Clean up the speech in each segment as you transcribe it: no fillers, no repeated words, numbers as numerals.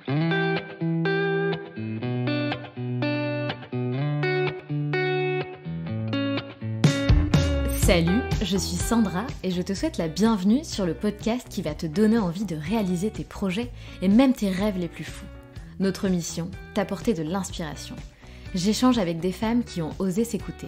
Salut, je suis Sandra et je te souhaite la bienvenue sur le podcast qui va te donner envie de réaliser tes projets et même tes rêves les plus fous. Notre mission, t'apporter de l'inspiration. J'échange avec des femmes qui ont osé s'écouter.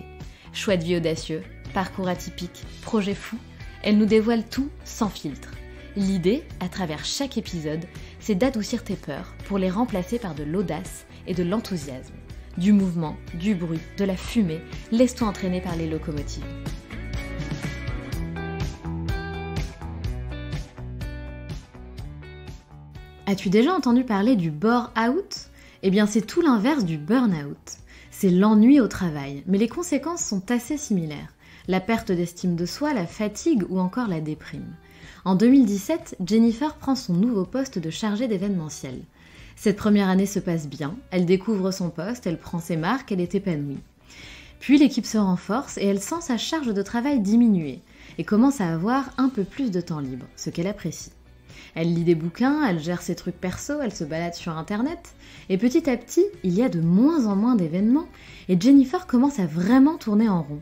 Choix de vie audacieux, parcours atypique, projets fous, elles nous dévoilent tout sans filtre. L'idée, à travers chaque épisode, c'est d'adoucir tes peurs pour les remplacer par de l'audace et de l'enthousiasme. Du mouvement, du bruit, de la fumée, laisse-toi entraîner par les locomotives. As-tu déjà entendu parler du bore-out ? Eh bien, c'est tout l'inverse du burn-out. C'est l'ennui au travail, mais les conséquences sont assez similaires. La perte d'estime de soi, la fatigue ou encore la déprime. En 2017, Jennifer prend son nouveau poste de chargée d'événementiel. Cette première année se passe bien, elle découvre son poste, elle prend ses marques, elle est épanouie. Puis l'équipe se renforce et elle sent sa charge de travail diminuer et commence à avoir un peu plus de temps libre, ce qu'elle apprécie. Elle lit des bouquins, elle gère ses trucs perso, elle se balade sur internet. Et petit à petit, il y a de moins en moins d'événements et Jennifer commence à vraiment tourner en rond.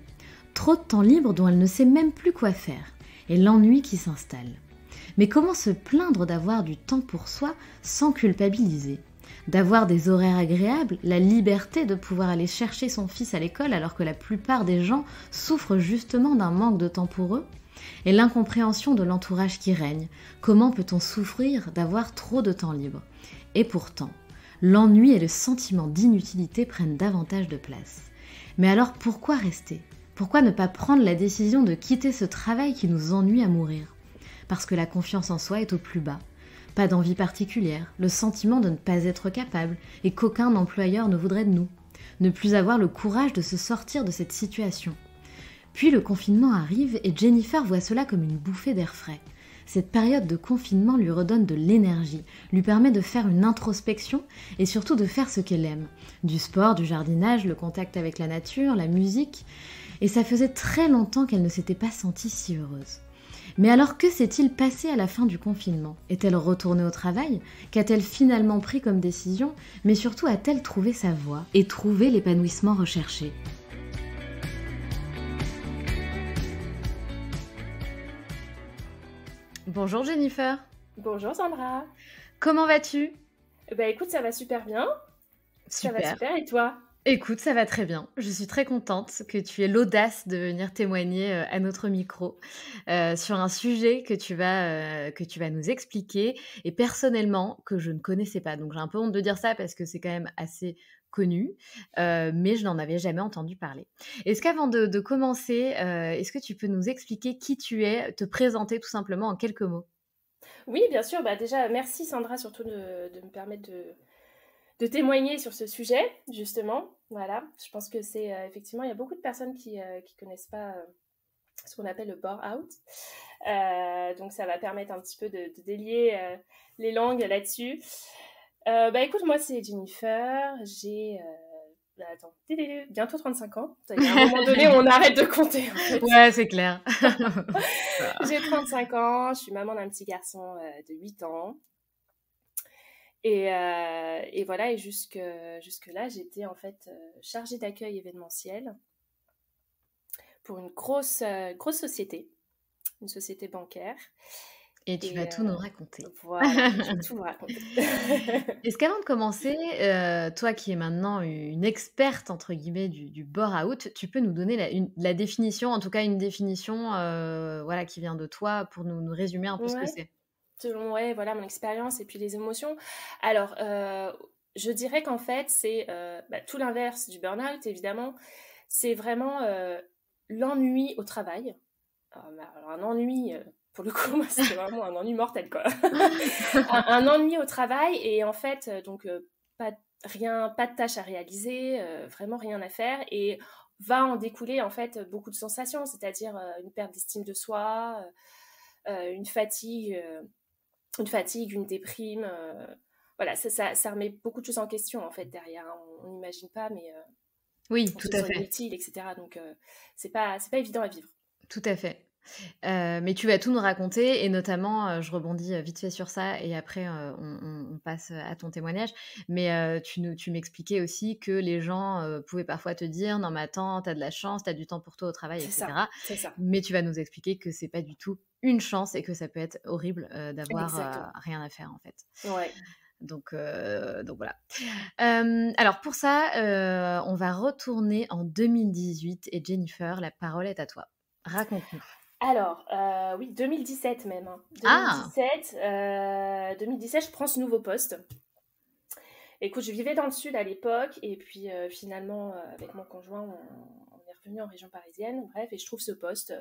Trop de temps libre dont elle ne sait même plus quoi faire. Et l'ennui qui s'installe. Mais comment se plaindre d'avoir du temps pour soi sans culpabiliser ? D'avoir des horaires agréables, la liberté de pouvoir aller chercher son fils à l'école alors que la plupart des gens souffrent justement d'un manque de temps pour eux ? Et l'incompréhension de l'entourage qui règne. Comment peut-on souffrir d'avoir trop de temps libre ? Et pourtant, l'ennui et le sentiment d'inutilité prennent davantage de place. Mais alors pourquoi rester ? Pourquoi ne pas prendre la décision de quitter ce travail qui nous ennuie à mourir ? Parce que la confiance en soi est au plus bas. Pas d'envie particulière, le sentiment de ne pas être capable et qu'aucun employeur ne voudrait de nous. Ne plus avoir le courage de se sortir de cette situation. Puis le confinement arrive et Jennifer voit cela comme une bouffée d'air frais. Cette période de confinement lui redonne de l'énergie, lui permet de faire une introspection et surtout de faire ce qu'elle aime. Du sport, du jardinage, le contact avec la nature, la musique. Et ça faisait très longtemps qu'elle ne s'était pas sentie si heureuse. Mais alors que s'est-il passé à la fin du confinement ? Est-elle retournée au travail ? Qu'a-t-elle finalement pris comme décision ? Mais surtout a-t-elle trouvé sa voie et trouvé l'épanouissement recherché ? Bonjour Jennifer. Bonjour Sandra. Comment vas-tu ? Écoute, ça va super bien. Super. Ça va super, et toi ? Écoute, ça va très bien. Je suis très contente que tu aies l'audace de venir témoigner à notre micro sur un sujet que tu vas nous expliquer et personnellement que je ne connaissais pas. Donc j'ai un peu honte de dire ça parce que c'est quand même assez connu, mais je n'en avais jamais entendu parler. Est-ce qu'avant de commencer, est-ce que tu peux nous expliquer qui tu es, te présenter tout simplement en quelques mots ? Oui, bien sûr. Déjà, merci Sandra surtout de me permettre de témoigner sur ce sujet, justement. Voilà, je pense que c'est effectivement, il y a beaucoup de personnes qui connaissent pas ce qu'on appelle le bore-out. Donc ça va permettre un petit peu de délier les langues là-dessus. Écoute, moi c'est Jennifer, j'ai bientôt 35 ans. Il y a un moment donné où on arrête de compter. En fait. Ouais, c'est clair. J'ai 35 ans, je suis maman d'un petit garçon de 8 ans. Et voilà, et jusque-là, j'étais en fait chargée d'accueil événementiel pour une grosse société, une société bancaire. Et tu vas tout nous raconter. Voilà, je vais tout vous raconter. Est-ce qu'avant de commencer, toi qui es maintenant une experte, entre guillemets, du bore-out, tu peux nous donner la définition, en tout cas une définition qui vient de toi pour nous résumer un peu ce que c'est ? Selon mon expérience et puis les émotions. Alors, je dirais qu'en fait, c'est tout l'inverse du burn-out, évidemment. C'est vraiment l'ennui au travail. Alors un ennui, pour le coup, moi, c'était vraiment un ennui mortel, quoi. un ennui au travail et en fait, pas de tâches à réaliser, vraiment rien à faire et va en découler en fait beaucoup de sensations, c'est-à-dire une perte d'estime de soi, une fatigue, une déprime. Voilà, ça remet beaucoup de choses en question en fait derrière. On n'imagine pas, mais oui, on tout se à sent fait. inutile, etc. Donc c'est pas évident à vivre. Tout à fait. Mais tu vas tout nous raconter et notamment, je rebondis, vite fait sur ça et après, on passe, à ton témoignage. Mais, tu m'expliquais aussi que les gens, pouvaient parfois te dire: «Non mais attends, tu as de la chance, tu as du temps pour toi au travail» et C'est ça, cetera. c'est ça. Mais tu vas nous expliquer que c'est pas du tout une chance et que ça peut être horrible, d'avoir, Exactement. rien à faire, en fait. Ouais. Donc voilà. Alors pour ça, on va retourner en 2018 et Jennifer, la parole est à toi. Raconte-nous. Alors, oui, 2017 même, hein. Ah! 2017, je prends ce nouveau poste. Écoute, je vivais dans le sud à l'époque et puis, finalement, avec mon conjoint, on est revenu en région parisienne, bref et je trouve ce poste,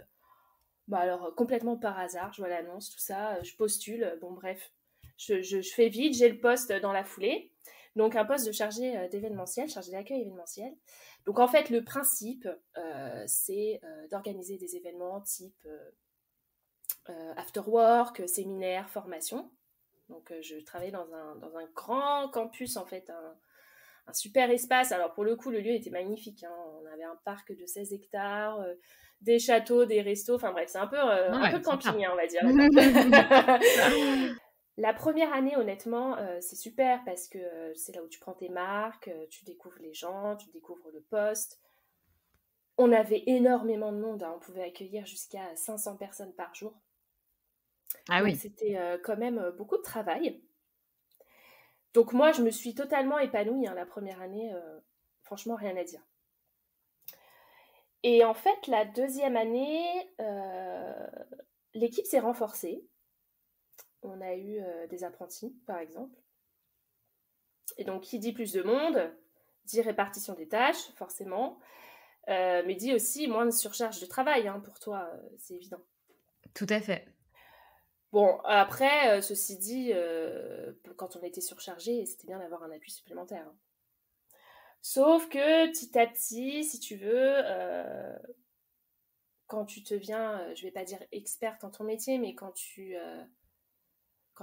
bah, alors, complètement par hasard. Je vois l'annonce, tout ça, je postule, bon bref. Je fais vite, j'ai le poste dans la foulée. Donc un poste de chargé, d'événementiel, chargé d'accueil événementiel. Donc en fait, le principe, c'est, d'organiser des événements type, after work, séminaires, formations. Donc je travaillais dans un grand campus, en fait, un super espace. Alors pour le coup, le lieu était magnifique, hein. On avait un parc de 16 hectares, des châteaux, des restos, enfin bref, c'est un Ouais, peu sympa. camping, hein, on va dire là-bas. La première année, honnêtement, c'est super parce que c'est là où tu prends tes marques, tu découvres les gens, tu découvres le poste. On avait énormément de monde, hein. On pouvait accueillir jusqu'à 500 personnes par jour. Ah Donc oui, c'était quand même beaucoup de travail. Donc moi, je me suis totalement épanouie, hein, la première année, franchement, rien à dire. Et en fait, la deuxième année, l'équipe s'est renforcée. On a eu des apprentis, par exemple. Et donc, qui dit plus de monde, dit répartition des tâches, forcément, mais dit aussi moins de surcharge de travail, hein, pour toi, c'est évident. tout à fait. Bon, après, ceci dit, quand on était surchargé, c'était bien d'avoir un appui supplémentaire, hein. Sauf que petit à petit, si tu veux, quand tu deviens, je vais pas dire experte en ton métier, mais quand tu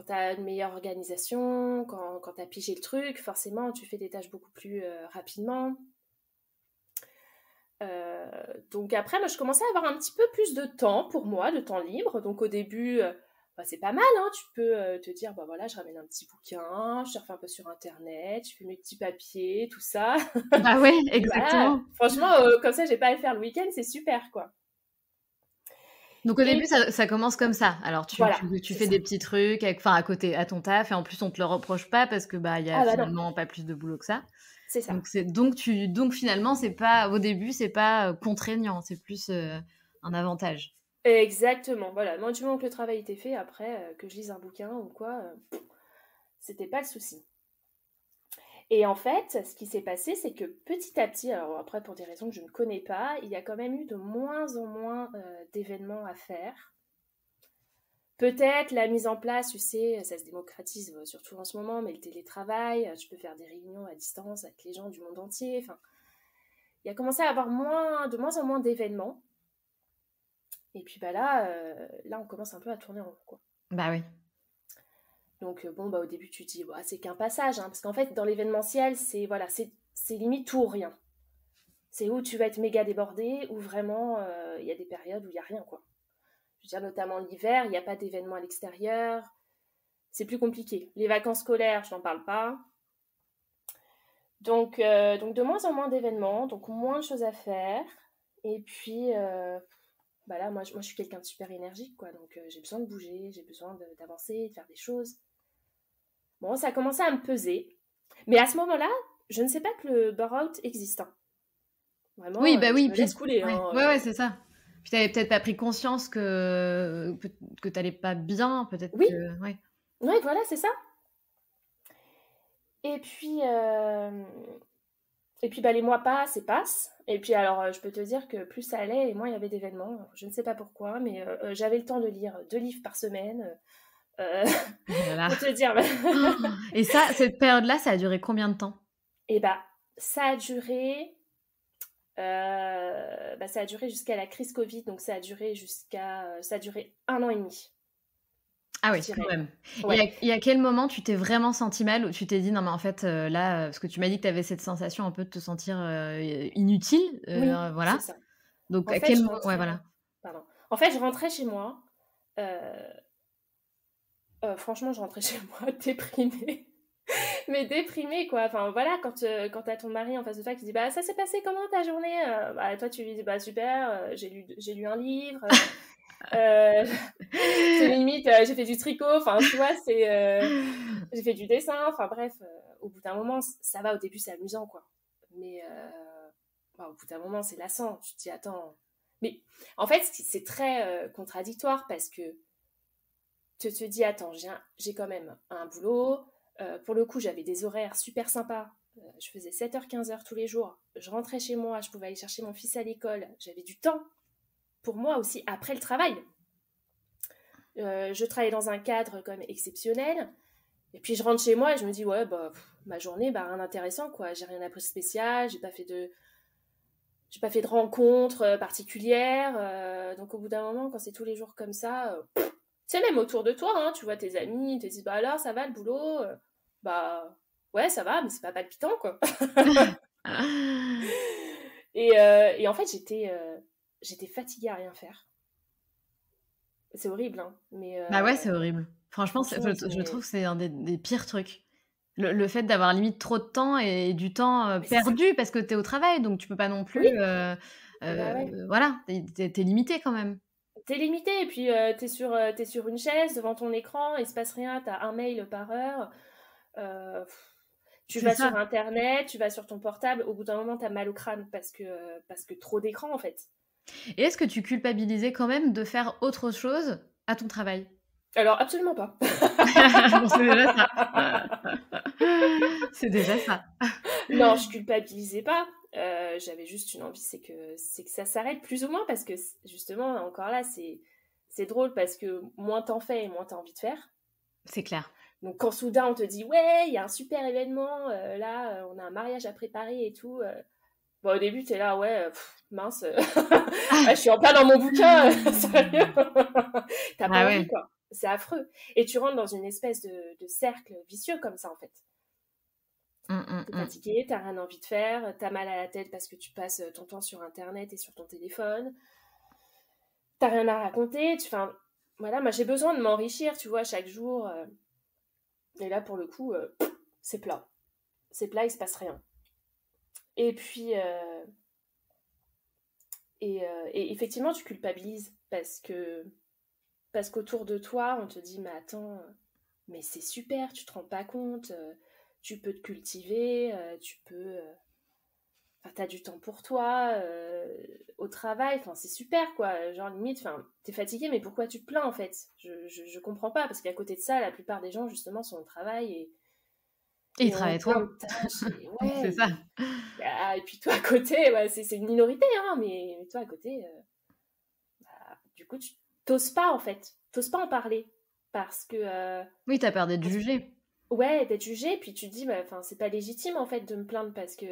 as une meilleure organisation, quand tu as pigé le truc, forcément, tu fais des tâches beaucoup plus rapidement. Donc après, moi, je commençais à avoir un petit peu plus de temps pour moi, de temps libre. Donc au début, bah, c'est pas mal, hein. Tu peux te dire, bah voilà, je ramène un petit bouquin, je surfe un peu sur Internet, je fais mes petits papiers, tout ça. Bah ouais, Et voilà, exactement. franchement, comme ça, j'ai pas à le faire le week-end, c'est super, quoi. Donc au début, Et ça commence comme ça. Alors voilà, tu c'est fais ça. des petits trucs enfin à côté à ton taf et en plus on te le reproche pas parce que, bah, il y a Ah bah non, finalement pas plus de boulot que ça. c'est ça. Donc finalement c'est pas au début, c'est pas, contraignant, c'est plus, un avantage. Exactement, voilà. Moi, du moment que le travail était fait, après, que je lise un bouquin ou quoi, c'était pas le souci. Et en fait, ce qui s'est passé, c'est que petit à petit, alors après pour des raisons que je ne connais pas, il y a quand même eu de moins en moins d'événements à faire. Peut-être la mise en place, tu sais, ça se démocratise surtout en ce moment, mais le télétravail, tu peux faire des réunions à distance avec les gens du monde entier. Enfin, il y a commencé à avoir de moins en moins d'événements. Et puis bah là, on commence un peu à tourner en rond, quoi. Bah oui. Donc bon, bah au début tu te dis, bah, c'est qu'un passage, hein, parce qu'en fait dans l'événementiel, c'est voilà, c'est limite tout ou rien. C'est où tu vas être méga débordé, ou vraiment il y a des périodes où il n'y a rien, quoi. Je veux dire, notamment l'hiver, il n'y a pas d'événements à l'extérieur, c'est plus compliqué. Les vacances scolaires, je n'en parle pas. Donc de moins en moins d'événements, donc moins de choses à faire. Et puis, bah là, moi je suis quelqu'un de super énergique, quoi. Donc j'ai besoin de bouger, j'ai besoin d'avancer, de faire des choses. Bon, ça a commencé à me peser. Mais à ce moment-là, je ne sais pas que le burn-out existe, hein. Oui, Vraiment, bah je oui, me puis laisse couler, ouais, hein. ouais, ouais, c'est ça. Puis tu avais peut-être pas pris conscience que tu allais pas bien, peut-être Oui, que ouais. ouais, voilà, c'est ça. Et puis, bah, les mois passent et passent. Et puis, alors, je peux te dire que plus ça allait et moins il y avait d'événements. Je ne sais pas pourquoi, mais j'avais le temps de lire 2 livres par semaine. euh, Oh là là. pour te dire. Et ça, cette période-là, ça a duré combien de temps? Et bah, ça a duré. Ça a duré jusqu'à la crise Covid, donc ça a duré 1 an et demi, Ah je oui, quand dirais. même. Ouais. Et à quel moment tu t'es vraiment sentie mal, où tu t'es dit: «Non mais en fait, là» parce que tu m'as dit que tu avais cette sensation un peu de te sentir, inutile, Oui, c'est voilà. ça. Donc En à fait, quel je moment ouais, rentrais. voilà. Pardon. En fait, je rentrais chez moi. euh, Franchement, je rentrais chez moi déprimée. Mais déprimée, quoi. Enfin, voilà, quand t'as ton mari en face de toi qui dit, bah, ça s'est passé comment ta journée? Bah, toi, tu lui dis, bah, super, j'ai lu un livre, euh, c'est limite, j'ai fait du tricot, enfin, tu vois, j'ai fait du dessin, enfin, bref, au bout d'un moment, ça va, au début, c'est amusant, quoi. Mais bah, au bout d'un moment, c'est lassant. Tu te dis, attends. Mais en fait, c'est très contradictoire parce que tu te dis, attends, j'ai quand même un boulot. Pour le coup, j'avais des horaires super sympas. Je faisais 7h, 15h tous les jours. Je rentrais chez moi, je pouvais aller chercher mon fils à l'école. J'avais du temps pour moi aussi après le travail. Je travaillais dans un cadre quand même exceptionnel. Et puis je rentre chez moi et je me dis, ouais, bah, ma journée, bah, rien d'intéressant, quoi. J'ai rien appris de spécial, j'ai pas fait de rencontres particulières. Donc au bout d'un moment, quand c'est tous les jours comme ça, c'est même autour de toi, hein, tu vois tes amis, ils te disent, bah alors, ça va le boulot? Bah ouais, ça va, mais c'est pas palpitant, quoi. Et en fait, j'étais fatiguée à rien faire. C'est horrible, hein, mais Bah ouais, c'est horrible. Franchement, franchement, je trouve c'est que c'est un des pires trucs. Le fait d'avoir limite trop de temps et du temps, mais c'est ça. perdu parce que tu es au travail, donc tu peux pas non plus, Oui, bah ouais. voilà, tu es limitée quand même. T'es limité, et puis t'es sur une chaise devant ton écran, il se passe rien, t'as un mail par heure. euh, Tu C'est vas ça. sur Internet, tu vas sur ton portable, au bout d'un moment, t'as mal au crâne parce que trop d'écran, en fait. Et est-ce que tu culpabilisais quand même de faire autre chose à ton travail? Alors, absolument pas. Bon, c'est déjà ça. C'est déjà ça. Non, je culpabilisais pas. J'avais juste une envie, c'est que ça s'arrête plus ou moins parce que justement, encore là, c'est drôle parce que moins t'en fais et moins t'as envie de faire. C'est clair. Donc quand soudain on te dit ouais, il y a un super événement, là, on a un mariage à préparer et tout. Bon, au début t'es là ouais, mince, ah, je suis en plein dans mon bouquin, sérieux. T'as pas Bah envie ouais. quoi. C'est affreux. Et tu rentres dans une espèce de cercle vicieux comme ça en fait. Mmh, mmh, T'es mmh. fatigué, t'as rien envie de faire, t'as mal à la tête parce que tu passes ton temps sur internet et sur ton téléphone, t'as rien à raconter, enfin, voilà, moi j'ai besoin de m'enrichir, tu vois, chaque jour. Et là pour le coup, c'est plat. C'est plat, il se passe rien. Et puis, et effectivement, tu culpabilises parce qu'autour de toi, on te dit, mais attends, mais c'est super, tu te rends pas compte, tu peux te cultiver, tu peux, enfin, t'as du temps pour toi, au travail, enfin, c'est super, quoi. Genre, limite, enfin, t'es fatigué, mais pourquoi tu te plains, en fait? Je comprends pas, parce qu'à côté de ça, la plupart des gens, justement, sont au travail Et il et ont travaille plein trop. de tâches, et C'est ouais, ça. et puis toi à côté, ouais, c'est une minorité, hein, mais toi à côté, du coup, tu t'oses pas en fait, t'oses pas en parler parce que, Oui, tu as peur d'être parce- jugée. ouais, d'être jugé, puis tu te dis, bah, enfin, c'est pas légitime en fait de me plaindre parce que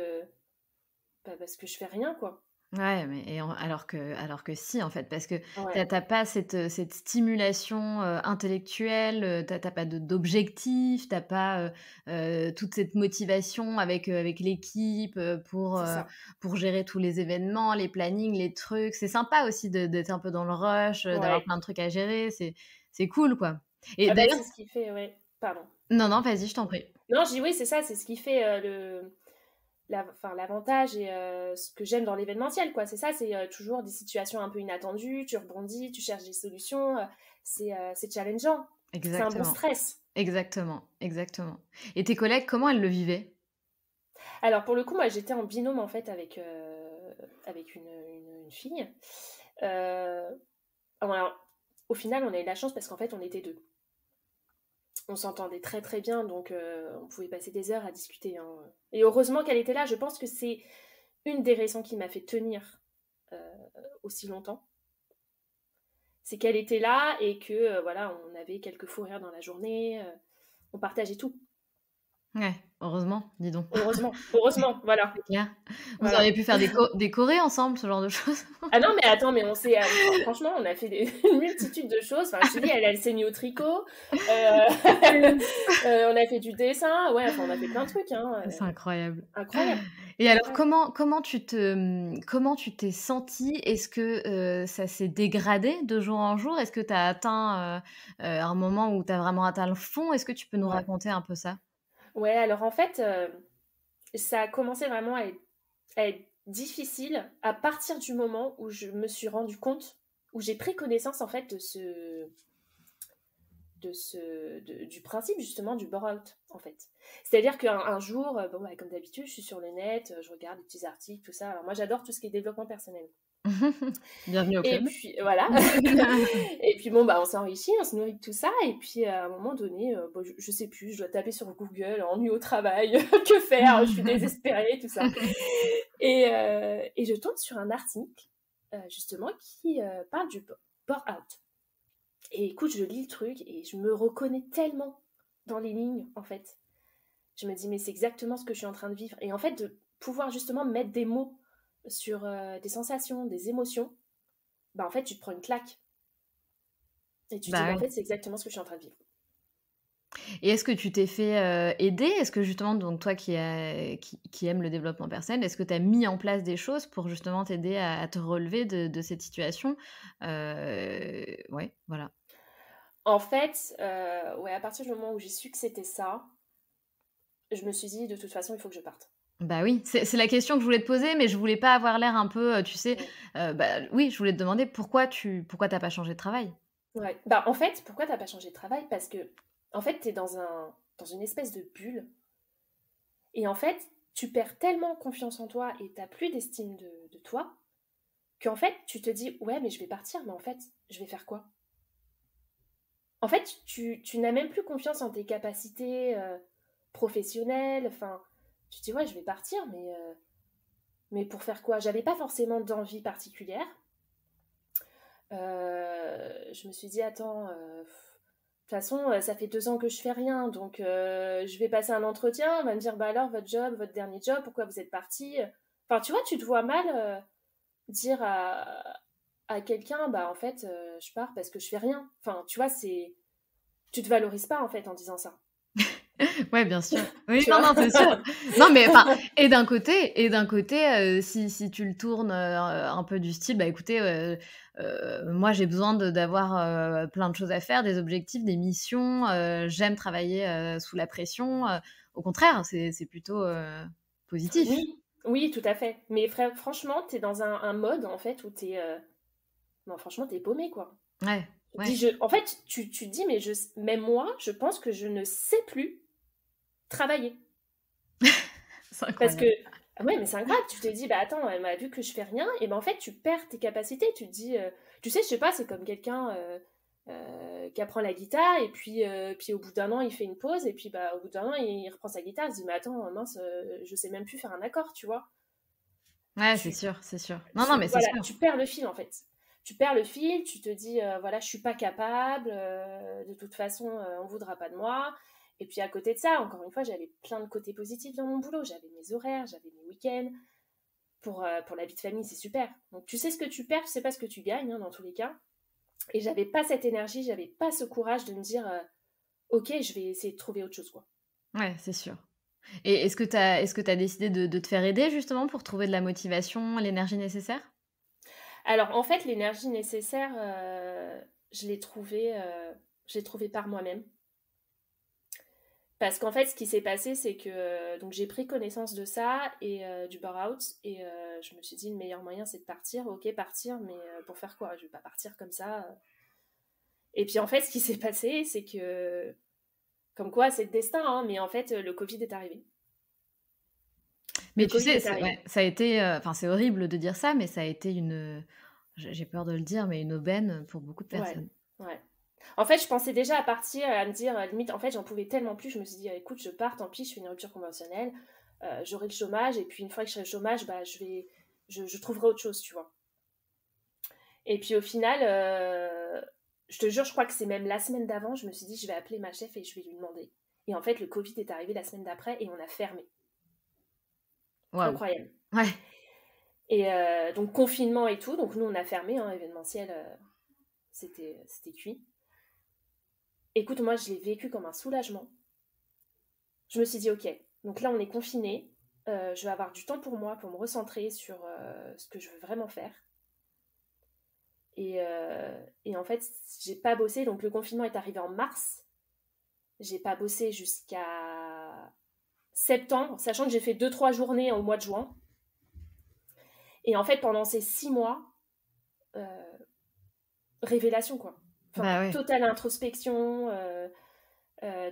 je fais rien, quoi. Ouais, mais alors que si, en fait, parce que tu Ouais, as pas cette stimulation, intellectuelle, tu as pas d'objectif, tu as pas, toute cette motivation avec l'équipe, c'est ça. pour gérer tous les événements, les plannings, les trucs. C'est sympa aussi d'être un peu dans le rush, d'avoir Ouais. plein de trucs à gérer, c'est cool, quoi. Et Ah bah, d'ailleurs c'est ce qui fait, ouais. Pardon. non, non, vas-y, je t'en prie. Non, je dis oui, c'est ça, c'est ce qui fait enfin, l'avantage et ce que j'aime dans l'événementiel, quoi. C'est ça, c'est toujours des situations un peu inattendues, tu rebondis, tu cherches des solutions, c'est challengeant. C'est un bon Exactement, stress. exactement, exactement. Et tes collègues, comment elles le vivaient? Alors pour le coup, moi j'étais en binôme en fait avec une fille. Euh, alors, au final, on a eu de la chance parce qu'en fait on était deux. On s'entendait très très bien, donc on pouvait passer des heures à discuter, hein. Et heureusement qu'elle était là, je pense que c'est une des raisons qui m'a fait tenir euh, aussi longtemps. C'est qu'elle était là et que voilà, on avait quelques fous rires dans la journée, on partageait tout. Ouais, heureusement, dis donc. Heureusement, voilà, C'est clair. Vous voilà. auriez pu faire des chorés ensemble, ce genre de choses? Ah non, mais attends, mais on s'est, franchement, on a fait une multitude de choses. Enfin, je te dis, elle s'est mise au tricot, on a fait du dessin, ouais, enfin, on a fait plein de trucs, hein, C'est incroyable. incroyable, Et alors incroyable. comment tu t'es sentie? Est-ce que, ça s'est dégradé de jour en jour? Est-ce que tu as atteint, un moment où tu as vraiment atteint le fond? Est-ce que tu peux nous Ouais. raconter un peu ça? Ouais, alors en fait, ça a commencé vraiment à être difficile à partir du moment où je me suis rendu compte, où j'ai pris connaissance en fait du principe justement du burn-out en fait. C'est-à-dire qu'un jour, bon, bah, comme d'habitude, je suis sur le net, je regarde des petits articles, tout ça. Alors moi, j'adore tout ce qui est développement personnel. Bienvenue au Et club. puis voilà. Et puis bon, bah, on s'enrichit, on se nourrit de tout ça. Et puis à un moment donné, bon, je sais plus, je dois taper sur Google, ennui au travail, que faire, je suis désespérée, tout ça. Et je tombe sur un article, justement, qui parle du burn-out. Et écoute, je lis le truc et je me reconnais tellement dans les lignes, en fait. Je me dis, mais c'est exactement ce que je suis en train de vivre. Et en fait, de pouvoir justement mettre des mots sur des sensations, des émotions, bah en fait, tu te prends une claque. Et tu te dis, Bah, bah en oui. fait, c'est exactement ce que je suis en train de vivre. Et est-ce que tu t'es fait, aider? Est-ce que justement donc toi qui aimes le développement personnel, est-ce que tu as mis en place des choses pour justement t'aider à te relever de cette situation? Ouais, voilà. En fait, ouais, à partir du moment où j'ai su que c'était ça, je me suis dit, de toute façon, il faut que je parte. Bah, oui, c'est la question que je voulais te poser, mais je voulais pas avoir l'air un peu, tu sais, Mm. bah, oui, je voulais te demander pourquoi tu as pas changé de travail? Ouais. Bah, en fait, pourquoi t'as pas changé de travail? Parce que, en fait, t'es dans une espèce de bulle. Et en fait, tu perds tellement confiance en toi et t'as plus d'estime de toi qu'en fait, tu te dis, ouais, mais je vais partir, mais en fait, je vais faire quoi? En fait, tu n'as même plus confiance en tes capacités professionnelles. Enfin, tu te dis, ouais, je vais partir, mais pour faire quoi? J'avais pas forcément d'envie particulière. Je me suis dit, attends, de toute façon, ça fait 2 ans que je fais rien, donc je vais passer un entretien, on va me dire, bah alors, votre job, votre dernier job, pourquoi vous êtes parti? Enfin, tu vois, tu te vois mal dire à quelqu'un, bah en fait, je pars parce que je fais rien. Enfin, tu vois, tu te valorises pas en fait en disant ça. Ouais, bien sûr. Oui, Tu non, vois? non, c'est sûr. Non, mais enfin et d'un côté, si tu le tournes, un peu du style: «Bah, écoutez, moi, j'ai besoin d'avoir, plein de choses à faire, des objectifs, des missions, j'aime travailler, sous la pression», au contraire, c'est plutôt, positif. Oui, oui, tout à fait. Mais franchement, t'es dans un mode en fait où non, franchement, t'es paumé quoi. Ouais, ouais, En fait, tu te dis, mais même moi, je pense que je ne sais plus travailler. c'est Parce que, incroyable. ah ouais, mais c'est incroyable. Tu te dis, bah attends, elle m'a vu que je fais rien, et ben en fait, tu perds tes capacités. Tu te dis, tu sais, je sais pas, c'est comme quelqu'un qui apprend la guitare, et puis au bout d'un an, il fait une pause, et puis bah, au bout d'un an, il reprend sa guitare, il se dit, mais attends, mince, je sais même plus faire un accord, tu vois. Ouais, c'est Tu, sûr, c'est sûr. Non, non, mais c'est voilà, sûr. tu perds le fil en fait. Tu perds le fil, tu te dis, voilà, je suis pas capable, de toute façon, on voudra pas de moi. Et puis à côté de ça, encore une fois, j'avais plein de côtés positifs dans mon boulot. J'avais mes horaires, j'avais mes week-ends. Pour la vie de famille, c'est super. Donc tu sais ce que tu perds, tu sais pas ce que tu gagnes, hein, dans tous les cas. Et j'avais pas cette énergie, j'avais pas ce courage de me dire, ok, je vais essayer de trouver autre chose, quoi. Ouais, c'est sûr. Et est-ce que tu décidé de te faire aider justement pour trouver de la motivation, l'énergie nécessaire? Alors en fait, l'énergie nécessaire, je l'ai trouvée par moi-même. Parce qu'en fait, ce qui s'est passé, c'est que donc j'ai pris connaissance de ça et du burn-out, et je me suis dit le meilleur moyen c'est de partir. Ok, partir, mais pour faire quoi? Je vais pas partir comme ça. Et puis en fait, ce qui s'est passé, c'est que comme quoi c'est le destin, hein, mais en fait le Covid est arrivé. Mais Le tu Covid sais, est arrivé. ouais, ça a été, enfin, c'est horrible de dire ça, mais ça a été j'ai peur de le dire, mais une aubaine pour beaucoup de Ouais, personnes. ouais. En fait, je pensais déjà à partir, à me dire, limite, en fait, j'en pouvais tellement plus. Je me suis dit, écoute, je pars, tant pis, je fais une rupture conventionnelle, j'aurai le chômage, et puis une fois que je serai au chômage, bah, je trouverai autre chose, tu vois. Et puis au final, je te jure, je crois que c'est même la semaine d'avant, je me suis dit, je vais appeler ma chef et je vais lui demander. Et en fait, le Covid est arrivé la semaine d'après et on a fermé. Waouh. Incroyable. Ouais. Et donc, confinement et tout. Donc, nous, on a fermé, hein, événementiel, c'était cuit. Écoute, moi, je l'ai vécu comme un soulagement. Je me suis dit, ok, donc là, on est confiné. Je vais avoir du temps pour moi, pour me recentrer sur ce que je veux vraiment faire. Et en fait, j'ai pas bossé. Donc, le confinement est arrivé en mars. J'ai pas bossé jusqu'à septembre, sachant que j'ai fait 2-3 journées au mois de juin. Et en fait, pendant ces 6 mois, révélation, quoi. Bah Enfin, ouais. totale introspection.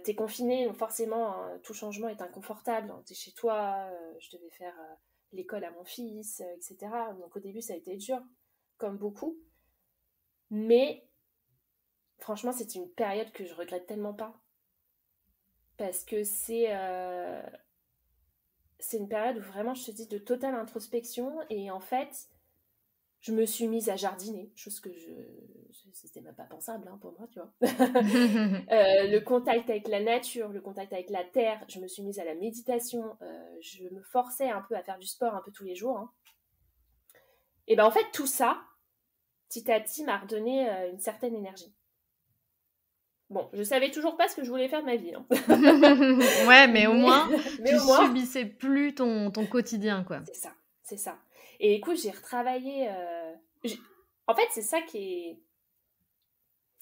T'es confiné, donc forcément, hein, tout changement est inconfortable. T'es chez toi, je devais faire l'école à mon fils, etc. Donc au début, ça a été dur, comme beaucoup. Mais franchement, c'est une période que je regrette tellement pas. Parce que c'est une période où vraiment, je te dis, de totale introspection. Et en fait, je me suis mise à jardiner, chose que c'était même pas pensable, hein, pour moi, tu vois. Le contact avec la nature, le contact avec la terre, je me suis mise à la méditation, je me forçais un peu à faire du sport un peu tous les jours, hein. Et ben en fait, tout ça, petit à petit, m'a redonné une certaine énergie. Bon, je savais toujours pas ce que je voulais faire de ma vie, hein. Ouais, mais au moins, Mais tu au moins, subissais plus ton quotidien, quoi. c'est ça, c'est ça. Et écoute, j'ai retravaillé. En fait, c'est ça qui est.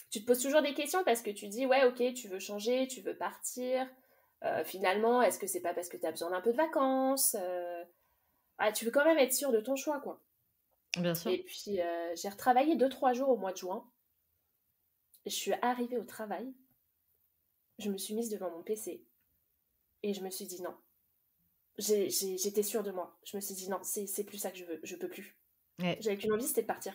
Tu te poses toujours des questions parce que tu dis, ouais, ok, tu veux changer, tu veux partir. Finalement, est-ce que c'est pas parce que tu as besoin d'un peu de vacances? Tu veux quand même être sûr de ton choix, quoi. Bien sûr. Et puis, j'ai retravaillé 2-3 jours au mois de juin. Je suis arrivée au travail. Je me suis mise devant mon PC. Et je me suis dit non. J'étais sûre de moi. Je me suis dit non, c'est plus ça que je veux. Je peux plus. Ouais. J'avais qu'une envie, c'était de partir.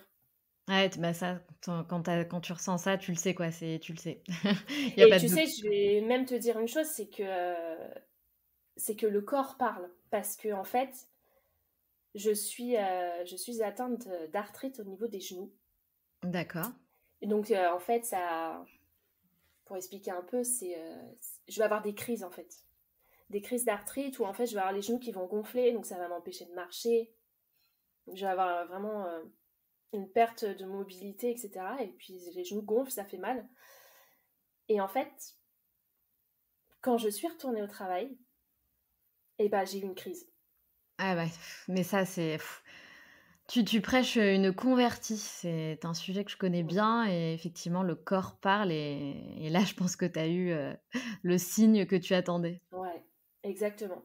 Ouais, bah ça, quand tu ressens ça, tu le sais, quoi. Tu le sais. Il y a Et pas de tu doute. sais, je vais même te dire une chose, c'est que le corps parle. Parce que, en fait, je suis atteinte d'arthrite au niveau des genoux. D'accord. Et donc, en fait, pour expliquer un peu, je vais avoir des crises, en fait. Des crises d'arthrite où, en fait, je vais avoir les genoux qui vont gonfler, donc ça va m'empêcher de marcher. Je vais avoir vraiment une perte de mobilité, etc. Et puis, les genoux gonflent, ça fait mal. Et en fait, quand je suis retournée au travail, eh ben, j'ai eu une crise. Ah ouais, mais ça, tu prêches une convertie. C'est un sujet que je connais bien et effectivement, le corps parle et là, je pense que tu as eu, le signe que tu attendais. Ouais, exactement.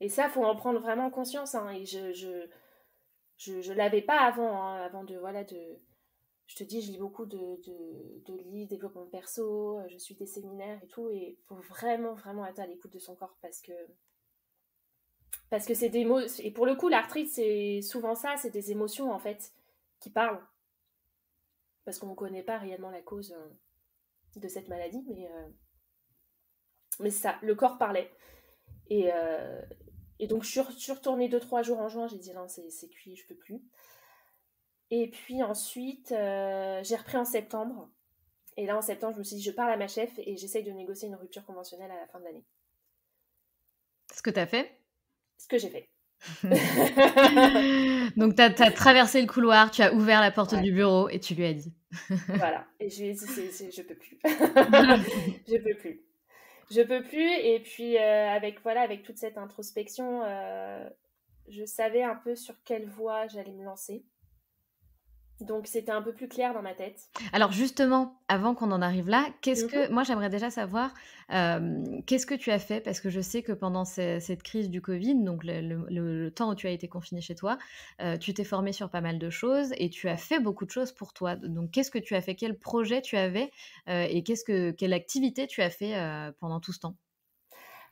Et ça, faut en prendre vraiment conscience, hein. Et je l'avais pas avant, hein, avant de, voilà, je te dis, je lis beaucoup de livres, développement perso, je suis des séminaires et tout, et faut vraiment, vraiment être à l'écoute de son corps parce que c'est des mots, et pour le coup, l'arthrite, c'est souvent ça, c'est des émotions, en fait, qui parlent, parce qu'on ne connaît pas réellement la cause de cette maladie, mais c'est ça, le corps parlait. Et, et donc, je suis retournée 2-3 jours en juin, j'ai dit non, c'est cuit, je peux plus. Et puis ensuite, j'ai repris en septembre. Et là, en septembre, je me suis dit, je parle à ma chef et j'essaye de négocier une rupture conventionnelle à la fin de l'année. Ce que tu as fait? Ce que j'ai fait. Donc tu as traversé le couloir, tu as ouvert la porte Ouais, du bureau et tu lui as dit. voilà. Et je lui ai dit, je peux plus. Je peux plus. Je peux plus. Et puis, avec toute cette introspection, je savais un peu sur quelle voie j'allais me lancer. Donc, c'était un peu plus clair dans ma tête. Alors justement, avant qu'on en arrive là, Mhm. moi j'aimerais déjà savoir, qu'est-ce que tu as fait? Parce que je sais que pendant cette crise du Covid, donc le temps où tu as été confinée chez toi, tu t'es formée sur pas mal de choses et tu as Ouais. fait beaucoup de choses pour toi. Donc qu'est-ce que tu as fait? Quel projet tu avais? Et quelle activité tu as fait, pendant tout ce temps?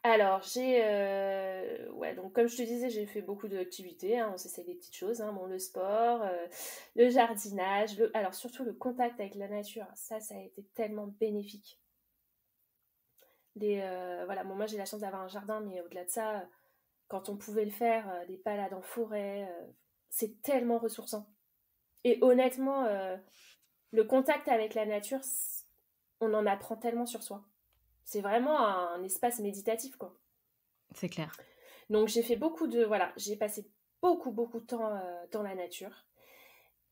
Alors, ouais, donc comme je te disais, j'ai fait beaucoup d'activités, hein, on s'essaie des petites choses, hein, bon, le sport, le jardinage, alors surtout le contact avec la nature, ça a été tellement bénéfique. Voilà, bon, moi j'ai la chance d'avoir un jardin, mais au-delà de ça, quand on pouvait le faire, des balades en forêt, c'est tellement ressourçant. Et honnêtement, le contact avec la nature, on en apprend tellement sur soi. C'est vraiment un espace méditatif, quoi. C'est clair. Donc j'ai fait j'ai passé beaucoup, beaucoup de temps dans la nature.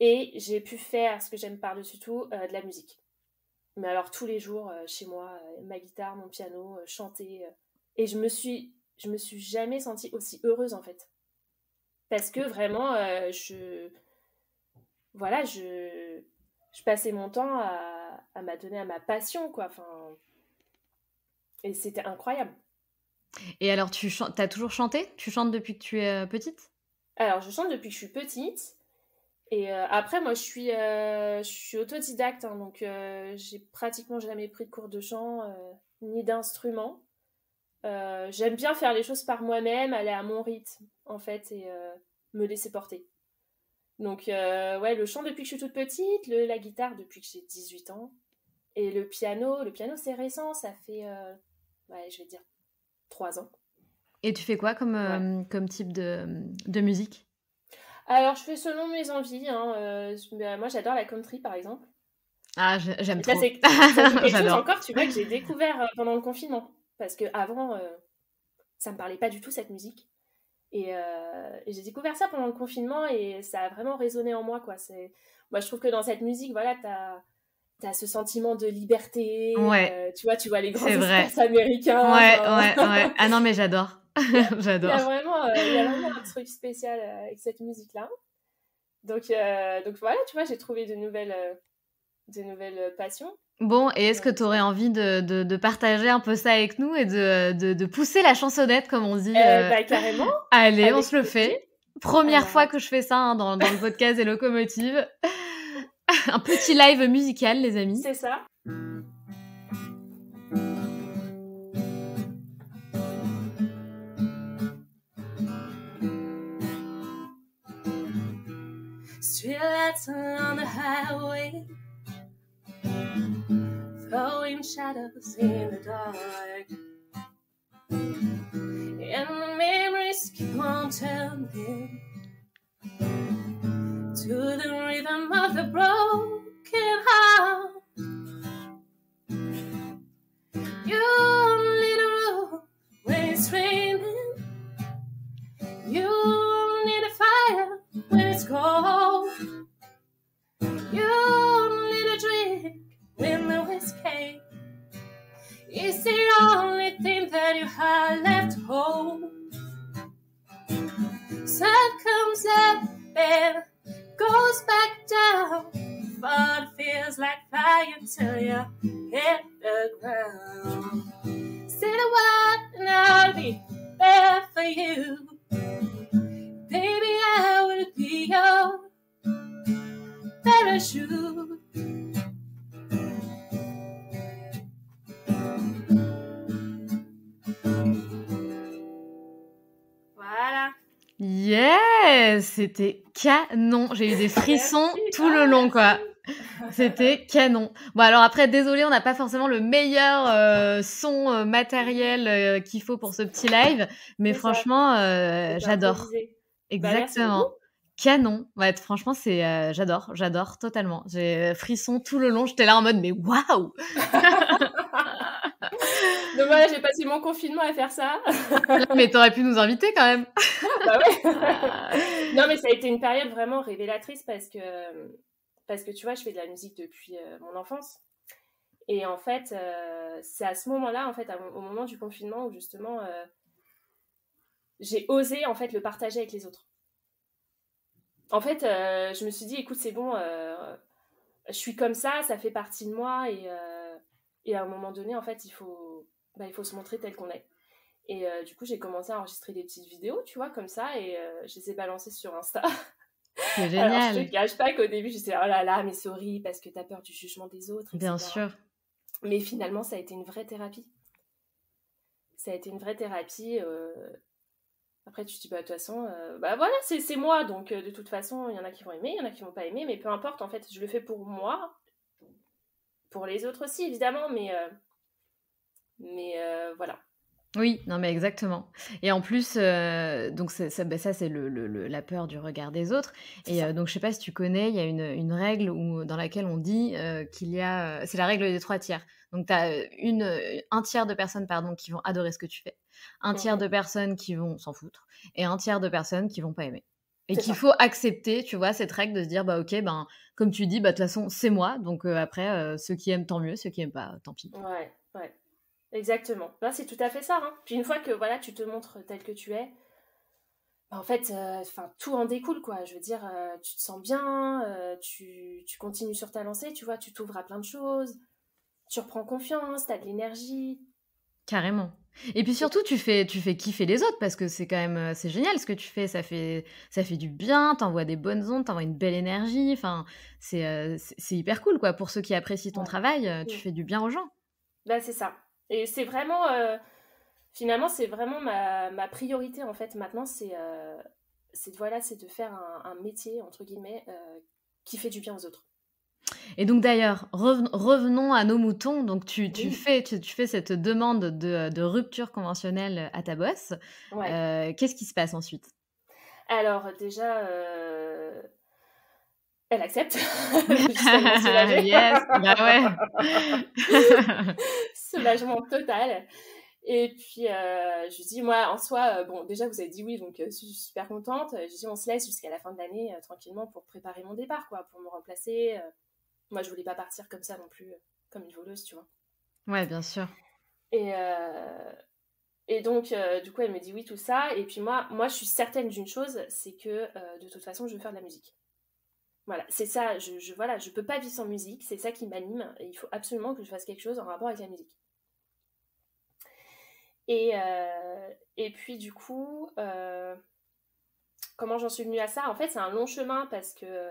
Et j'ai pu faire ce que j'aime par-dessus tout, de la musique. Mais alors tous les jours, chez moi, ma guitare, mon piano, chanter. Et je me suis jamais sentie aussi heureuse, en fait. Parce que vraiment, voilà, je passais mon temps à m'adonner à ma passion, quoi. Enfin, et c'était incroyable. Et alors, t'as toujours chanté? Tu chantes depuis que tu es petite? Alors, je chante depuis que je suis petite. Et après, moi, je suis autodidacte, hein, donc j'ai pratiquement jamais pris de cours de chant, ni d'instrument. J'aime bien faire les choses par moi-même, aller à mon rythme, en fait, et me laisser porter. Donc, ouais, le chant depuis que je suis toute petite, la guitare depuis que j'ai 18 ans, et le piano c'est récent, ça fait, ouais, je vais dire 3 ans. Et tu fais quoi Ouais. comme type de musique? Alors, je fais selon mes envies, hein, moi, j'adore la country, par exemple. Ah, j'aime Et ça, trop. c'est quelque chose J'adore. encore, tu vois, que j'ai découvert pendant le confinement. Parce qu'avant, ça me parlait pas du tout, cette musique. Et j'ai découvert ça pendant le confinement et ça a vraiment résonné en moi, quoi. Moi, je trouve que dans cette musique, voilà, t'as ce sentiment de liberté. Ouais, Tu vois les grands c'est vrai. espaces américains. Ouais, Enfin, ouais, ouais. Ah non, mais j'adore. J'adore. il y a vraiment un truc spécial avec cette musique-là. Donc voilà, tu vois, j'ai trouvé de nouvelles passions. Bon, et est-ce que Donc, tu aurais envie de partager un peu ça avec nous et de pousser la chansonnette, comme on dit bah, carrément, Allez, on avec se le plaisir. fait. Première Alors, fois que je fais ça hein, dans le podcast des locomotives. Un petit live musical, les amis. c'est ça. Streetlights on the highway, throwing shadows in the dark. And the memories keep on turning to the rhythm of the broken heart. You need a room when it's raining. You need a fire when it's cold. You need a drink when the whiskey is the only thing that you have left home. Sun comes up and goes back down, but it feels like flying till you hit the ground. Say the word and I'll be there for you. Baby, I will be your parachute. Voilà. Yes, c'était canon. J'ai eu des frissons Merci. tout le long, quoi. Merci. C'était canon. Bon, alors après, désolé, on n'a pas forcément le meilleur son matériel qu'il faut pour ce petit live, mais C'est ça. franchement, Faut j'adore. improviser. Bah, merci beaucoup. Exactement. Canon. Ouais, franchement, j'adore totalement. J'ai frissons tout le long. J'étais là en mode, mais waouh! Donc voilà, j'ai passé mon confinement à faire ça. Mais t'aurais pu nous inviter quand même. Bah ouais. Non, mais ça a été une période vraiment révélatrice parce que tu vois, je fais de la musique depuis mon enfance. Et en fait, c'est à ce moment-là, en fait, au moment du confinement où justement, j'ai osé en fait le partager avec les autres. En fait, je me suis dit, écoute, c'est bon, je suis comme ça fait partie de moi et à un moment donné, en fait, il faut se montrer tel qu'on est. Et du coup, j'ai commencé à enregistrer des petites vidéos, tu vois, comme ça, et je les ai balancées sur Insta. C'est Alors, je te génial. cache pas qu'au début, je disais, oh là là, mais sorry, parce que t'as peur du jugement des autres, etc. Bien sûr. Mais finalement, ça a été une vraie thérapie. Ça a été une vraie thérapie. Après, tu te dis, bah, de toute façon, bah voilà, c'est moi, donc de toute façon, il y en a qui vont aimer, il y en a qui vont pas aimer, mais peu importe, en fait, je le fais pour moi, pour les autres aussi, évidemment, mais voilà. Oui, non, mais exactement et en plus, donc c'est ça, bah, ça, c'est la peur du regard des autres C'est et ça. donc je sais pas si tu connais, il y a une règle dans laquelle on dit, qu'il y a, c'est la règle des 3 tiers. Donc tu as, 1 tiers de personnes, pardon, qui vont adorer ce que tu fais, un tiers Mmh. de personnes qui vont s'en foutre et un tiers de personnes qui vont pas aimer et C'est qu'il ça. faut accepter, tu vois, cette règle de se dire: «Bah, OK, ben, comme tu dis, bah, de toute façon, c'est moi donc après, ceux qui aiment, tant mieux, ceux qui aiment pas, tant pis». Ouais, ouais, exactement. Bah, c'est tout à fait ça, hein. Puis une fois que, voilà, tu te montres tel que tu es, bah, en fait, enfin, tout en découle, quoi. Je veux dire, tu te sens bien, tu continues sur ta lancée, tu vois? Tu t'ouvres à plein de choses, tu reprends confiance, tu as de l'énergie. Carrément et puis C'est surtout tu fais kiffer les autres parce que c'est quand même, c'est génial ce que tu fais, ça fait du bien, tu envoies des bonnes ondes, tu envoies une belle énergie, enfin c'est hyper cool quoi. Pour ceux qui apprécient ton ouais. travail, tu Mmh. fais du bien aux gens. Bah, c'est ça et c'est vraiment, finalement, c'est vraiment ma priorité, en fait, maintenant, voilà, c'est de faire un «métier» entre guillemets, qui fait du bien aux autres. Et donc d'ailleurs, revenons à nos moutons, donc Oui, tu fais cette demande de rupture conventionnelle à ta boss, ouais. qu'est-ce qui se passe ensuite? Alors déjà, elle accepte, justement soulagée. Yes, bah ouais. Soulagement total et puis, je lui dis: «Moi, en soi, bon, déjà, vous avez dit oui, donc je suis super contente». Je lui dis: «On se laisse jusqu'à la fin de l'année, tranquillement pour préparer mon départ, quoi, pour me remplacer». Moi, je voulais pas partir comme ça non plus, comme une voleuse, tu vois? Ouais, bien sûr. Et donc, du coup, elle me dit: «Oui», tout ça et puis moi, je suis certaine d'une chose, c'est que, de toute façon, je veux faire de la musique. Voilà, c'est ça, voilà, je peux pas vivre sans musique, c'est ça qui m'anime et il faut absolument que je fasse quelque chose en rapport avec la musique. Et puis du coup, comment j'en suis venue à ça? En fait, c'est un long chemin parce que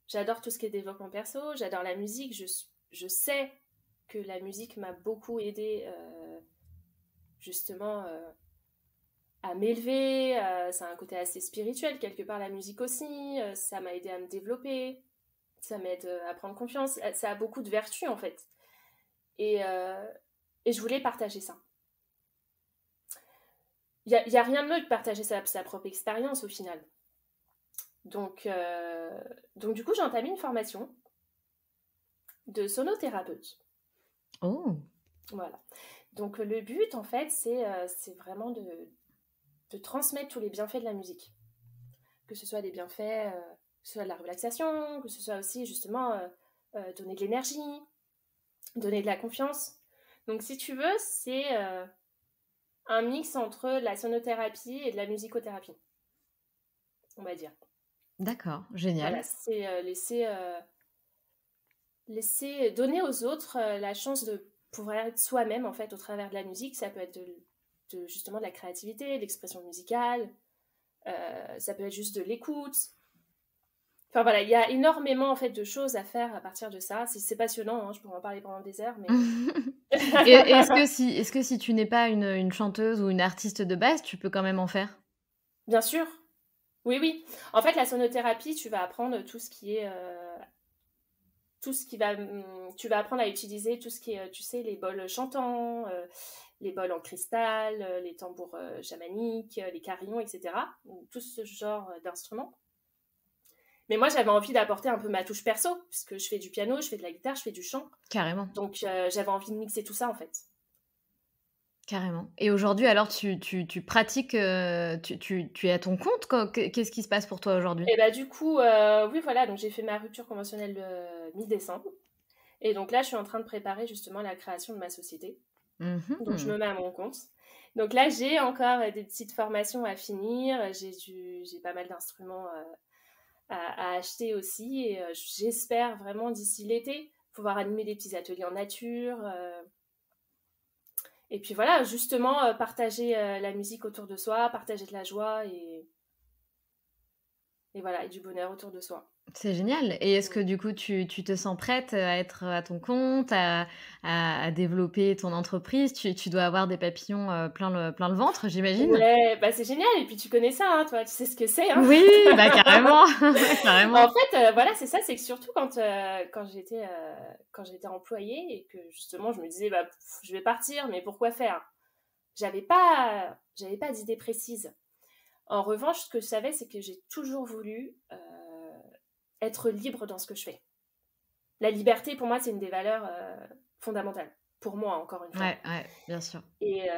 j'adore tout ce qui est développement perso, j'adore la musique, je sais que la musique m'a beaucoup aidée justement à m'élever, ça a un côté assez spirituel quelque part la musique aussi, ça m'a aidé à me développer, ça m'aide à prendre confiance, ça a beaucoup de vertus en fait. Et, euh, et je voulais partager ça. Il y a rien de mieux que partager sa propre expérience au final. Donc, donc du coup, j'ai entamé une formation de sonothérapeute. Oh! Voilà. Donc le but, en fait, c'est vraiment de transmettre tous les bienfaits de la musique. Que ce soit des bienfaits, que ce soit de la relaxation, que ce soit aussi justement donner de l'énergie, donner de la confiance. Donc si tu veux, c'est un mix entre la sonothérapie et de la musicothérapie, on va dire. D'accord, Voilà, génial. c'est laisser donner aux autres la chance de pouvoir être soi-même en fait au travers de la musique. Ça peut être justement de la créativité, de l'expression musicale, ça peut être juste de l'écoute. Enfin voilà, il y a énormément en fait de choses à faire à partir de ça. C'est passionnant, hein, je pourrais en parler pendant des heures, mais Et est-ce que si tu n'es pas une chanteuse ou une artiste de base, tu peux quand même en faire? bien sûr, oui, oui. En fait, la sonothérapie, tu vas apprendre tout ce qui va, tu vas apprendre à utiliser tout ce qui est, tu sais, les bols chantants, les bols en cristal, les tambours chamaniques, les carillons, etc. Donc, tout ce genre d'instruments. Mais moi, j'avais envie d'apporter un peu ma touche perso, puisque je fais du piano, je fais de la guitare, je fais du chant. Carrément, Donc, j'avais envie de mixer tout ça, en fait. carrément. Et aujourd'hui alors tu pratiques, tu es à ton compte quoi? Qu'est-ce qui se passe pour toi aujourd'hui? Et bah, du coup, oui, voilà, donc j'ai fait ma rupture conventionnelle mi-décembre. Et donc là, je suis en train de préparer justement la création de ma société. Donc, je Mmh. me mets à mon compte. Donc là, j'ai encore des petites formations à finir. J'ai pas mal d'instruments à acheter aussi. Et j'espère vraiment d'ici l'été pouvoir animer des petits ateliers en nature. Et puis voilà, justement, partager la musique autour de soi, partager de la joie et voilà, et du bonheur autour de soi. C'est génial et est-ce Mm. que du coup tu te sens prête à être à ton compte, à développer ton entreprise? Tu dois avoir des papillons, plein le ventre, j'imagine? Ouais, bah c'est génial. Et puis tu connais ça, hein, toi, tu sais ce que c'est, hein. Oui, bah carrément, En carrément. fait, voilà, c'est ça, c'est que surtout quand j'étais employée et que justement je me disais: «Bah, je vais partir, mais pourquoi faire?» j'avais pas d'idée précise. En revanche, ce que je savais, c'est que j'ai toujours voulu être libre dans ce que je fais. La liberté, pour moi, c'est une des valeurs fondamentales. Pour moi, encore une fois. Ouais, bien sûr. Et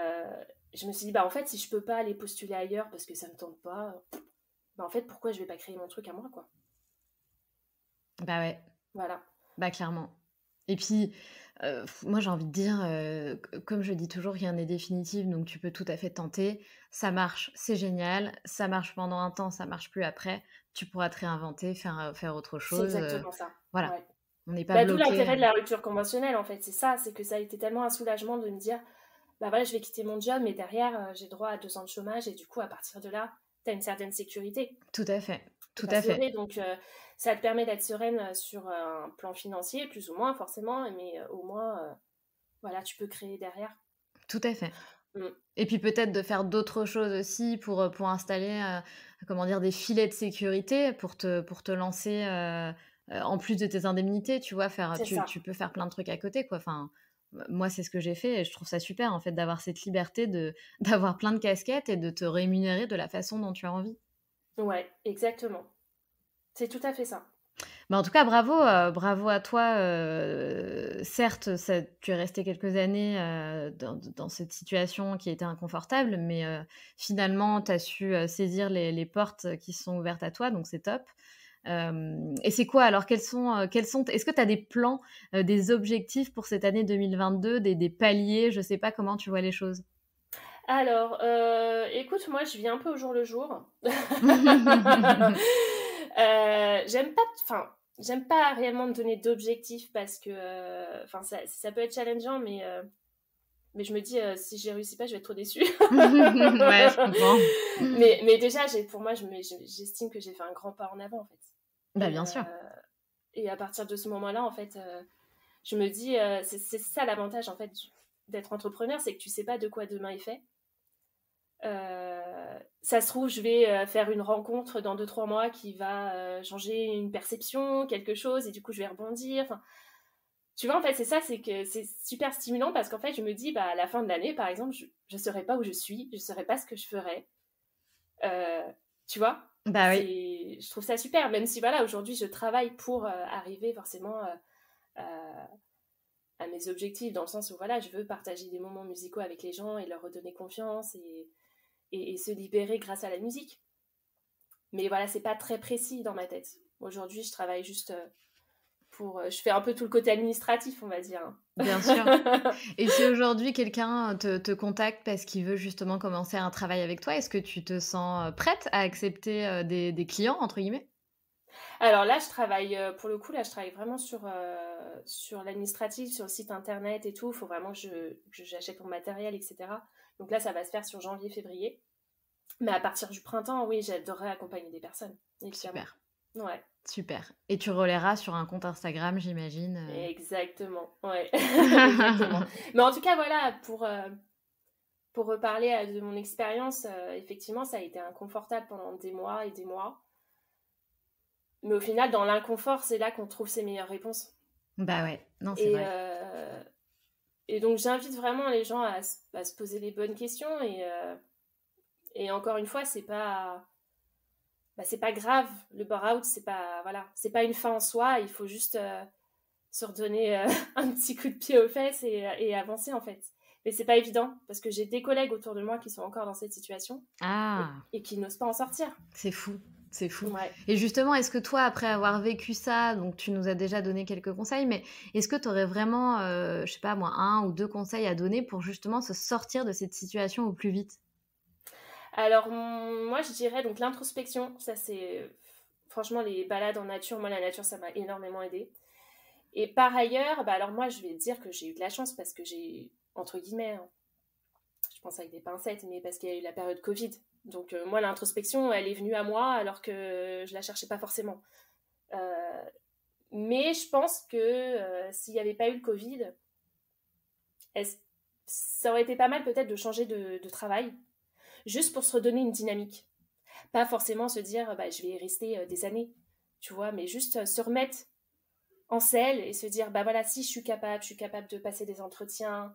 je me suis dit, bah en fait, si je peux pas aller postuler ailleurs parce que ça me tente pas, bah en fait, pourquoi je vais pas créer mon truc à moi, quoi. Bah ouais, Voilà. bah clairement. Et puis, moi j'ai envie de dire, comme je dis toujours, rien n'est définitif, donc tu peux tout à fait tenter. Ça marche, c'est génial. Ça marche pendant un temps, ça marche plus après. Tu pourras te réinventer, faire autre C'est chose, exactement ça. voilà. Ouais. On n'est pas Bah, d'où bloqué, l'intérêt de la rupture conventionnelle, en fait. C'est ça, c'est que ça a été tellement un soulagement de me dire, bah voilà, je vais quitter mon job, mais derrière, j'ai droit à 2 ans de chômage, et du coup, à partir de là, tu as une certaine sécurité. tout à fait, T'es tout pas à fait, serein, donc ça te permet d'être sereine sur un plan financier, plus ou moins, forcément, mais au moins, voilà, tu peux créer derrière. tout à fait. Mm. Et puis peut-être de faire d'autres choses aussi pour installer, comment dire? Des filets de sécurité pour te lancer, en plus de tes indemnités, tu vois? C'est ça. Tu peux faire plein de trucs à côté, quoi. Enfin, moi, c'est ce que j'ai fait et je trouve ça super, en fait, d'avoir cette liberté d'avoir plein de casquettes et de te rémunérer de la façon dont tu as envie. Ouais, exactement. C'est tout à fait ça. Bah, en tout cas, bravo à toi, certes, tu es resté quelques années, dans cette situation qui était inconfortable, mais finalement, tu as su, saisir les portes qui se sont ouvertes à toi, donc c'est top. Hem Et c'est quoi alors? Quels sont est-ce que tu as des plans, des objectifs pour cette année 2022, des paliers? Je sais pas comment tu vois les choses? Alors, écoute, moi, je vis un peu au jour le jour. J'aime pas réellement me donner d'objectifs parce que, enfin, ça peut être challengeant, mais je me dis, si j'y réussis pas, je vais être trop déçue. Ouais, je comprends. Mais déjà, pour moi, j'estime que j'ai fait un grand pas en avant, en fait. Bah, Et, bien sûr. et à partir de ce moment-là, en fait, je me dis, c'est ça l'avantage, en fait, d'être entrepreneur, c'est que tu sais pas de quoi demain est fait. Ça se trouve, je vais faire une rencontre dans 2-3 mois qui va changer une perception, quelque chose, et du coup, je vais rebondir. Enfin, tu vois, en fait, c'est ça, c'est que c'est super stimulant parce qu'en fait, je me dis, bah, à la fin de l'année, par exemple, je ne saurais pas où je suis, je ne saurais pas ce que je ferais. Euh, Tu vois, Bah, oui. je trouve ça super, même si, voilà, aujourd'hui, je travaille pour arriver forcément à mes objectifs, dans le sens où, voilà, je veux partager des moments musicaux avec les gens et leur redonner confiance et se libérer grâce à la musique. Mais voilà, c'est pas très précis dans ma tête. Aujourd'hui, je travaille juste je fais un peu tout le côté administratif, on va dire, Bien sûr. hein. Et si aujourd'hui quelqu'un te contacte parce qu'il veut justement commencer un travail avec toi, est-ce que tu te sens, prête à accepter, des «clients» entre guillemets? Alors là, pour le coup, là, je travaille vraiment sur l'administratif, sur le site internet et tout. Il faut vraiment que j'achète mon matériel, etc. Donc là, ça va se faire sur janvier-février. Mais à partir du printemps, oui, j'adorerais accompagner des personnes, évidemment. Super, Ouais, super. Et tu relayeras sur un compte Instagram, j'imagine, exactement. Ouais, exactement. Mais en tout cas, voilà, pour reparler de mon expérience, effectivement, ça a été inconfortable pendant des mois et des mois. Mais au final, dans l'inconfort, c'est là qu'on trouve ses meilleures réponses. Bah, ouais, non, c'est Et, vrai. et donc, j'invite vraiment les gens à se poser les bonnes questions. Et encore une fois, c'est pas grave. Le burn-out, c'est pas une fin en soi. Il faut juste se redonner un petit coup de pied aux fesses et avancer, en fait. Mais c'est pas évident parce que j'ai des collègues autour de moi qui sont encore dans cette situation Ah! et qui n'osent pas en sortir. C'est fou, c'est fou. Ouais. Et justement, est-ce que toi, après avoir vécu ça, donc tu nous as déjà donné quelques conseils, mais est-ce que tu aurais vraiment, je sais pas moi, un ou 2 conseils à donner pour justement se sortir de cette situation au plus vite? Alors, moi, je dirais donc l'introspection. Ça, c'est franchement les balades en nature. Moi, la nature, ça m'a énormément aidée. Et par ailleurs, bah alors moi, je vais dire que j'ai eu de la chance parce que j'ai, entre guillemets, hein, je pense avec des pincettes, mais parce qu'il y a eu la période Covid. Donc, moi, l'introspection, elle est venue à moi alors que je la cherchais pas forcément. Euh, mais je pense que s'il n'y avait pas eu le Covid, est-ce- ça aurait été pas mal peut-être de changer de travail, juste pour se redonner une dynamique. Pas forcément se dire, bah, je vais y rester des années, tu vois, mais juste se remettre en selle et se dire, bah voilà, si je suis capable de passer des entretiens,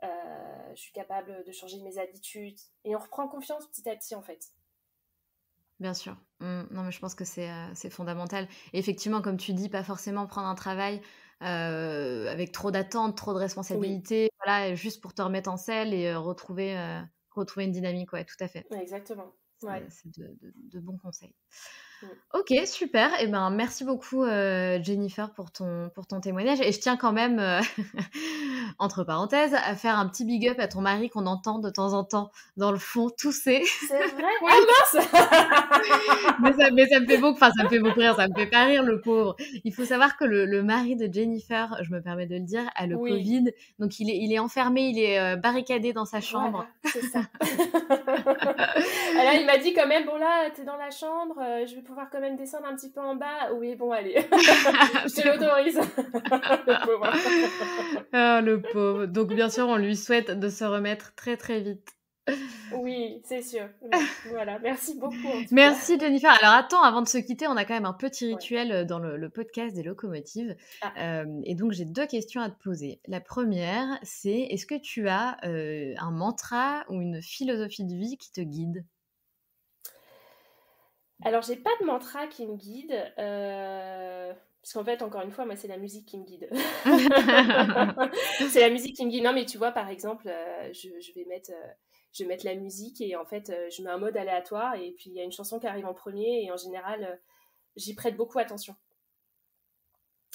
je suis capable de changer mes habitudes. Et on reprend confiance petit à petit, en fait. Bien sûr. Non, mais je pense que c'est fondamental. Et effectivement, comme tu dis, pas forcément prendre un travail avec trop d'attentes, trop de Oui, responsabilités, voilà, juste pour te remettre en selle et retrouver une dynamique. Ouais, tout à fait. exactement. Ouais. C'est de bons conseils. Mm. Ok, super. Eh ben, merci beaucoup, Jennifer, pour ton témoignage. Et je tiens quand même, entre parenthèses, à faire un petit big up à ton mari qu'on entend de temps en temps dans le fond tousser. C'est vrai? Oui. Ah mince! Mais ça me fait beaucoup, enfin, ça me fait beaucoup rire, ça me fait pas rire, le pauvre. Il faut savoir que le mari de Jennifer, je me permets de le dire, a le Oui, Covid. Donc, il est enfermé, il est barricadé dans sa chambre. voilà, c'est ça. Alors, il m'a dit quand même, bon là, t'es dans la chambre, je vais pouvoir quand même descendre un petit peu en bas. Oui, bon, allez, je te l'autorise. Le pauvre. Ah, le pauvre. Donc, bien sûr, on lui souhaite de se remettre très, très vite. Oui, c'est sûr. Voilà, merci beaucoup en tout cas. Merci, Jennifer. Alors, attends, avant de se quitter, on a quand même un petit Ouais. rituel dans le podcast des locomotives. Ah. Et donc, j'ai 2 questions à te poser. La première, c'est est-ce que tu as un mantra ou une philosophie de vie qui te guide? Alors, j'ai pas de mantra qui me guide, parce qu'en fait, encore une fois, moi, c'est la musique qui me guide. C'est la musique qui me guide. Non, mais tu vois, par exemple, je vais mettre la musique et en fait, je mets un mode aléatoire et puis il y a une chanson qui arrive en premier et en général, j'y prête beaucoup attention.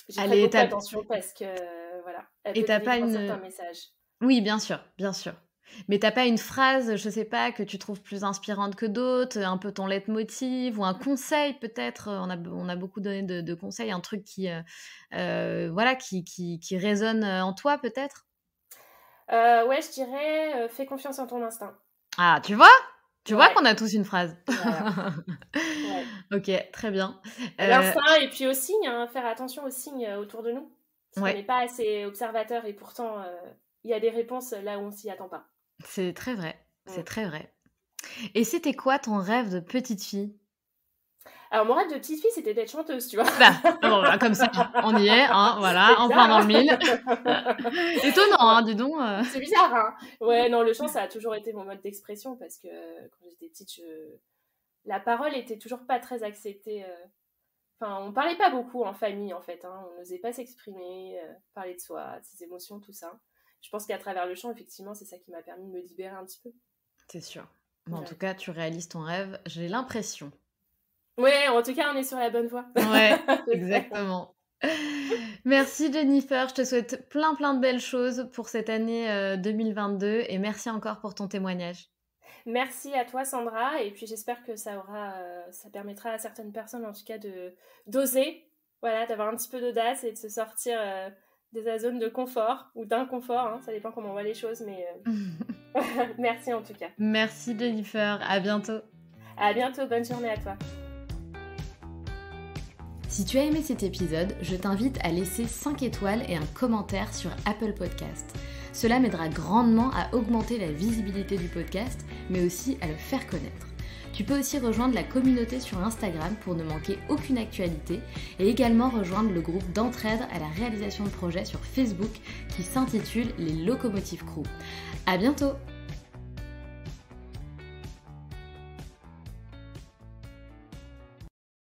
J'y prête Allez, beaucoup attention parce que, voilà, elle et peut t'as pas délivrer un certain une... message. Oui, bien sûr, bien sûr. Mais t'as pas une phrase, je sais pas, que tu trouves plus inspirante que d'autres, un peu ton leitmotiv ou un conseil peut-être? On a beaucoup donné de conseils, un truc voilà, qui résonne en toi peut-être? Ouais, je dirais, fais confiance en ton instinct. Ah, tu vois? Tu vois Ouais, qu'on a tous une phrase. voilà. Ouais. Ok, très bien. L'instinct et puis aux signes, hein, faire attention aux signes autour de nous. Parce qu'on n'est Ouais, pas assez observateur et pourtant, il y a des réponses là où on s'y attend pas. c'est très vrai. C'est Mm. très vrai. Et c'était quoi ton rêve de petite fille? Alors, mon rêve de petite fille, c'était d'être chanteuse, tu vois. Bah, bon, bah, comme ça, on y est, hein, voilà, C'est en plein bizarre, dans le mille. hein. Étonnant, hein, dis donc. C'est bizarre, hein. Ouais, non, le chant, ça a toujours été mon mode d'expression parce que quand j'étais petite, la parole était toujours pas très acceptée. Enfin, on parlait pas beaucoup en famille, en fait, hein. On n'osait pas s'exprimer, parler de soi, de ses émotions, tout ça. Je pense qu'à travers le chant, effectivement, c'est ça qui m'a permis de me libérer un petit peu. C'est sûr. Bon, en Ouais. tout cas, tu réalises ton rêve, j'ai l'impression. Ouais, en tout cas, on est sur la bonne voie. Ouais, J'espère. exactement. Merci Jennifer, je te souhaite plein plein de belles choses pour cette année 2022 et merci encore pour ton témoignage. Merci à toi, Sandra, et puis j'espère que ça permettra à certaines personnes, en tout cas, d'oser, voilà, d'avoir un petit peu d'audace et de se sortir de sa zone de confort ou d'inconfort, hein, ça dépend comment on voit les choses, mais merci en tout cas. Merci Jennifer, à bientôt. À bientôt, bonne journée à toi. Si tu as aimé cet épisode, je t'invite à laisser 5 étoiles et un commentaire sur Apple Podcast. Cela m'aidera grandement à augmenter la visibilité du podcast, mais aussi à le faire connaître. Tu peux aussi rejoindre la communauté sur Instagram pour ne manquer aucune actualité et également rejoindre le groupe d'entraide à la réalisation de projets sur Facebook qui s'intitule Les Locomotives Crew. À bientôt!